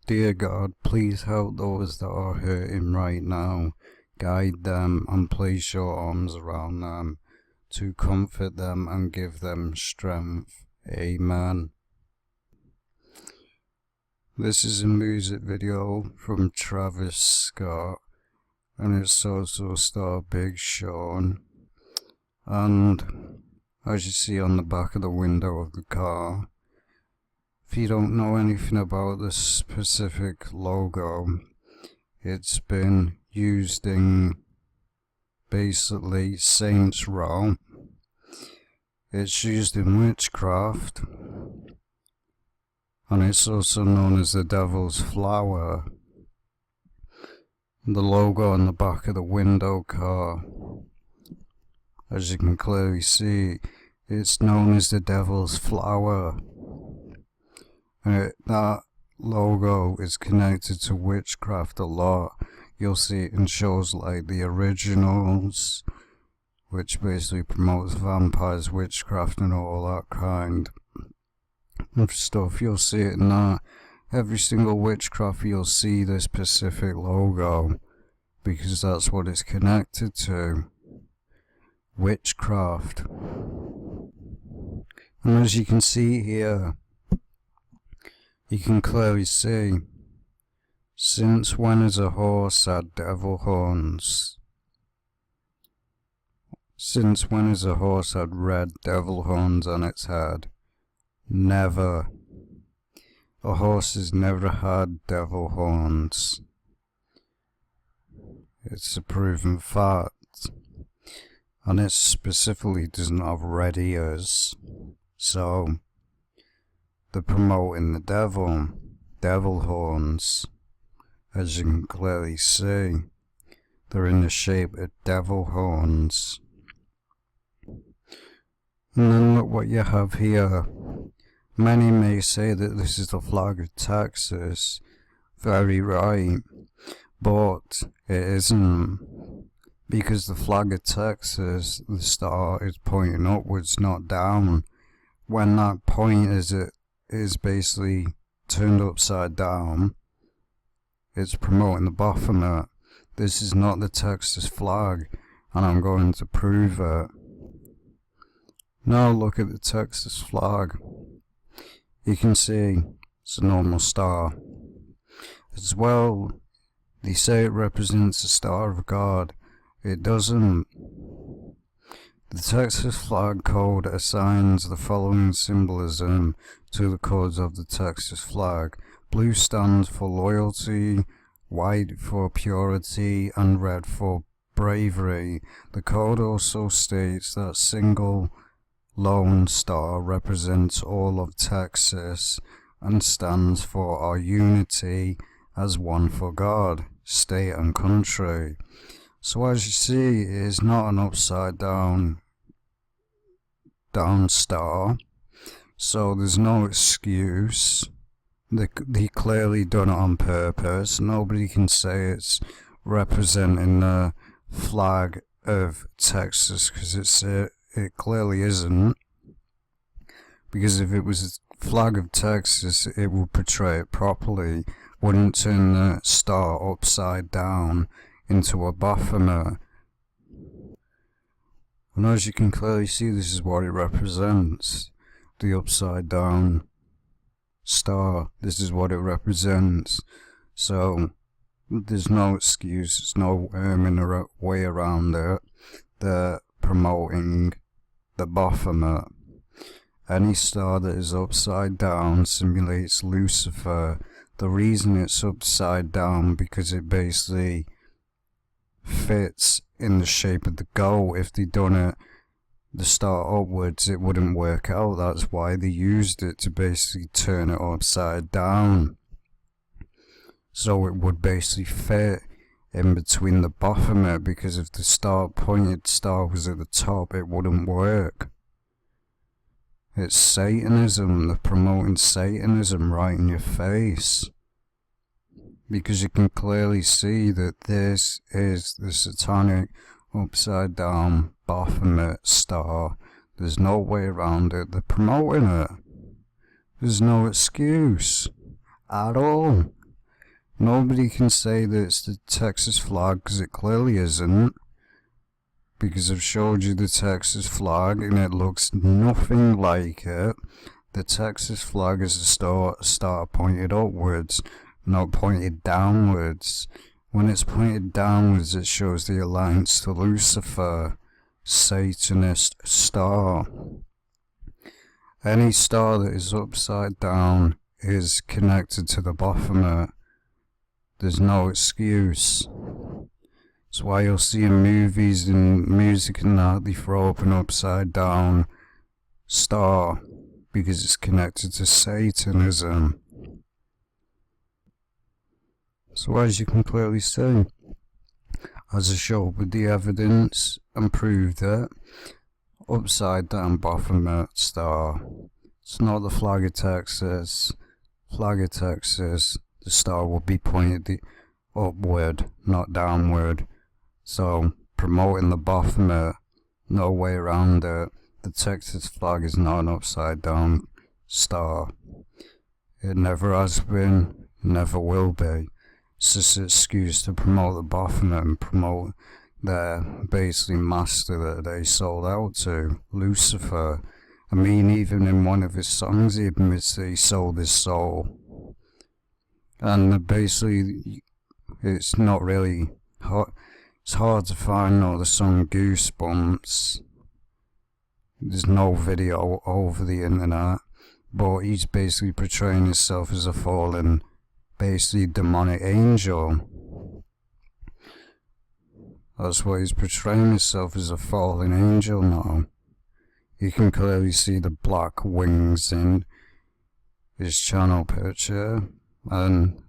Dear God, please help those that are hurting right now. Guide them and place your arms around them to comfort them and give them strength. Amen. This is a music video from Travis Scott, and it's also starred Big Sean. And as you see on the back of the window of the car, if you don't know anything about this specific logo, it's been used in basically Saints Row. It's used in witchcraft, and it's also known as the Devil's Flower. The logo on the back of the window car, as you can clearly see, it's known as the Devil's Flower. That logo is connected to witchcraft a lot. You'll see it in shows like The Originals, which basically promotes vampires, witchcraft and all that kind of stuff. You'll see it in that. Every single witchcraft you'll see this specific logo, because that's what it's connected to. Witchcraft. And as you can see here, you can clearly see, since when has a horse had devil horns? Since when has a horse had red devil horns on its head? Never. A horse has never had devil horns. It's a proven fact. And it specifically doesn't have red ears. So they're promoting the devil horns. As you can clearly see, they're in the shape of devil horns. And then look what you have here. Many may say that this is the flag of Texas. Very right. But it isn't. Because the flag of Texas, the star is pointing upwards, not down. When that point is basically turned upside down, it's promoting the Baphomet. This is not the Texas flag, and I'm going to prove it. Now look at the Texas flag. You can see it's a normal star. As well, they say it represents the Star of God. It doesn't. The Texas flag code assigns the following symbolism to the codes of the Texas flag. Blue stands for loyalty, white for purity, and red for bravery. The code also states that single lone star represents all of Texas and stands for our unity as one for God, state and country. So as you see, it is not an upside down star, so there's no excuse. They clearly done it on purpose. Nobody can say it's representing the flag of Texas, because it clearly isn't. Because if it was a flag of Texas, it would portray it properly, wouldn't turn the star upside down into a Baphomet. And as you can clearly see, this is what it represents. The upside down star. This is what it represents. So there's no excuse, there's no way around it. They're promoting the Baphomet. Any star that is upside down simulates Lucifer. The reason it's upside down because it basically fits in the shape of the goat. If they done it the star upwards, it wouldn't work out. That's why they used it, to basically turn it upside down, so it would basically fit in between the Baphomet. Because if the pointed star was at the top, it wouldn't work. It's Satanism. They're promoting Satanism right in your face. Because you can clearly see that this is the satanic upside down Baphomet star. There's no way around it. They're promoting it. There's no excuse at all. Nobody can say that it's the Texas flag, because it clearly isn't. Because I've showed you the Texas flag and it looks nothing like it. The Texas flag is a star pointed upwards, not pointed downwards. When it's pointed downwards, it shows the alliance to Lucifer, Satanist star. Any star that is upside down is connected to the Baphomet. There's no excuse. That's why you'll see in movies and music and that, they throw up an upside down star, because it's connected to Satanism. So as you can clearly see, as I showed with the evidence and proved it, upside down Baphomet star. It's not the flag of Texas. Flag of Texas, the star will be pointed upward, not downward. So promoting the Baphomet, no way around it. The Texas flag is not an upside down star. It never has been, never will be. It's just an excuse to promote the Baphomet and promote their basically master that they sold out to, Lucifer. I mean, even in one of his songs he admits that he sold his soul. And basically, it's not really hard. It's hard to find the song Goosebumps. There's no video over the internet, but he's basically portraying himself as a fallen, basically demonic angel. That's what he's portraying himself as, a fallen angel now. You can clearly see the black wings in his channel picture and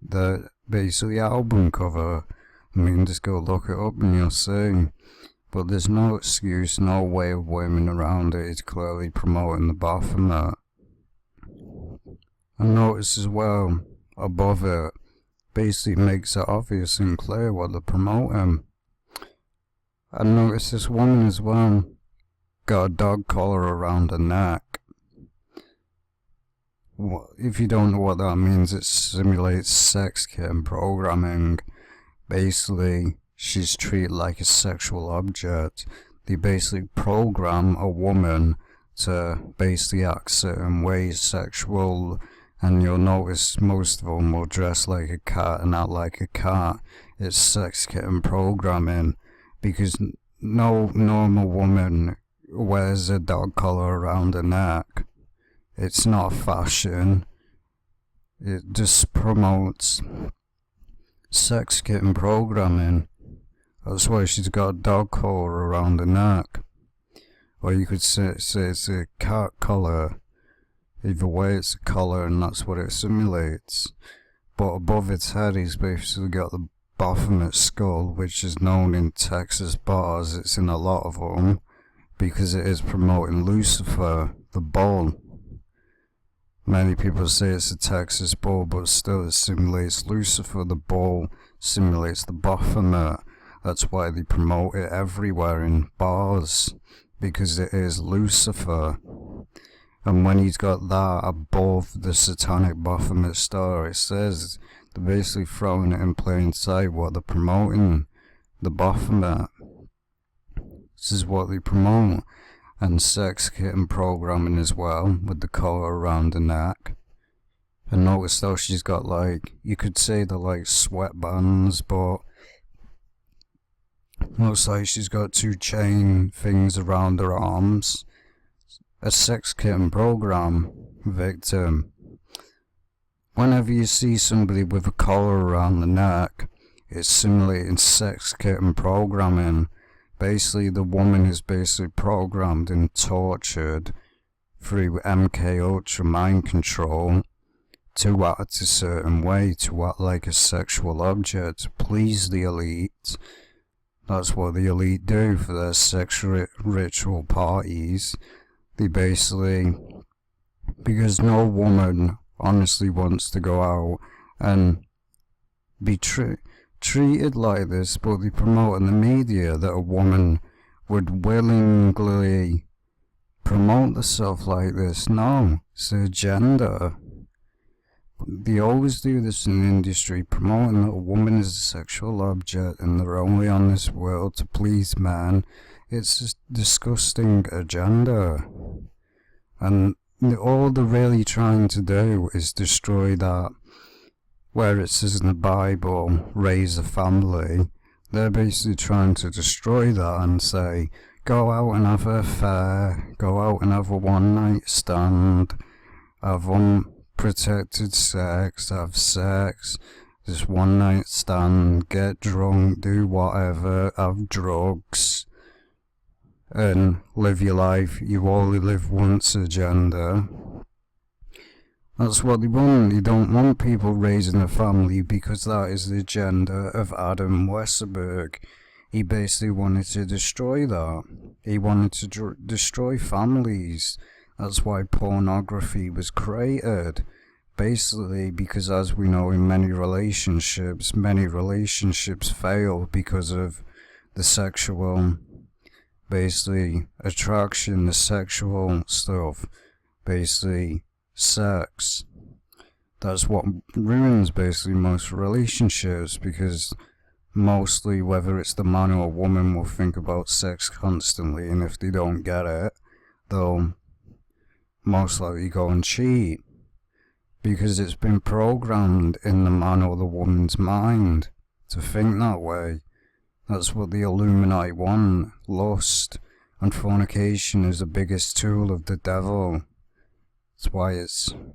the basically album cover. I mean, just go look it up and you'll see. But there's no excuse, no way of worming around it. It's clearly promoting the Baphomet. And notice as well, above it, basically makes it obvious and clear what they're promoting. And notice this woman as well, got a dog collar around her neck. If you don't know what that means, it simulates sex kitten programming. Basically, she's treated like a sexual object. They basically program a woman to basically act certain ways, sexual, and you'll notice most of them will dress like a cat and act like a cat. It's sex kitten programming, because no normal woman wears a dog collar around her neck. It's not fashion. It just promotes sex kitten programming. That's why she's got a dog collar around her neck. Or you could say it's a cat collar. Either way, it's a collar and that's what it simulates. But above its head, he's basically got the Baphomet skull, which is known in Texas bars. It's in a lot of them, because it is promoting Lucifer, the bull. Many people say it's a Texas bull, but still it simulates Lucifer. The bull simulates the Baphomet. That's why they promote it everywhere in bars, because it is Lucifer. And when he's got that above the satanic Baphomet star, it says they're basically throwing it in plain sight what they're promoting, the Baphomet. This is what they promote. And sex kitten programming as well, with the collar around the neck. And notice though, she's got like, you could say they're like sweatbands, but looks like she's got two chain things around her arms. A sex kitten program victim. Whenever you see somebody with a collar around the neck, it's simulating sex kitten programming. Basically, the woman is basically programmed and tortured through MK Ultra mind control to act a certain way, to act like a sexual object, to please the elite. That's what the elite do for their sexual ritual parties. They basically, because no woman honestly wants to go out and be treated like this, but they promote in the media that a woman would willingly promote herself like this. No, it's her gender. they always do this in the industry, promoting that a woman is a sexual object and they're only on this world to please men. It's a disgusting agenda. And all they're really trying to do is destroy that. Where it says in the Bible, raise a family, they're basically trying to destroy that and say, go out and have an affair, go out and have a one-night stand, have unprotected sex, have sex, just one-night stand, get drunk, do whatever, have drugs, and live your life. You only live once agenda. That's what they want. They don't want people raising a family because that is the agenda of Adam Westerberg. He basically wanted to destroy that. He wanted to destroy families. That's why pornography was created. Basically, because as we know in many relationships fail because of the sexual, basically, attraction, the sexual stuff, basically, sex. That's what ruins basically most relationships, because mostly, whether it's the man or woman, will think about sex constantly, and if they don't get it, they'll most likely go and cheat, because it's been programmed in the man or the woman's mind to think that way. That's what the Illuminati want. Lust and fornication is the biggest tool of the devil. That's why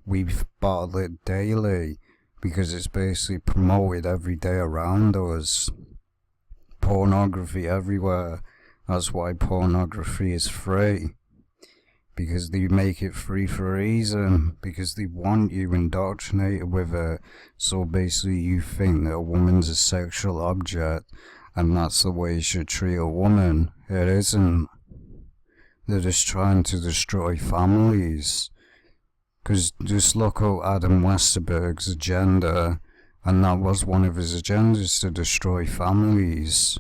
we battle it daily, because it's basically promoted every day around us. Pornography everywhere. That's why pornography is free. Because they make it free for a reason. Because they want you indoctrinated with it. So basically you think that a woman's a sexual object, and that's the way you should treat a woman. It isn't. They're just trying to destroy families. Because just look at Adam Westerberg's agenda, and that was one of his agendas, to destroy families.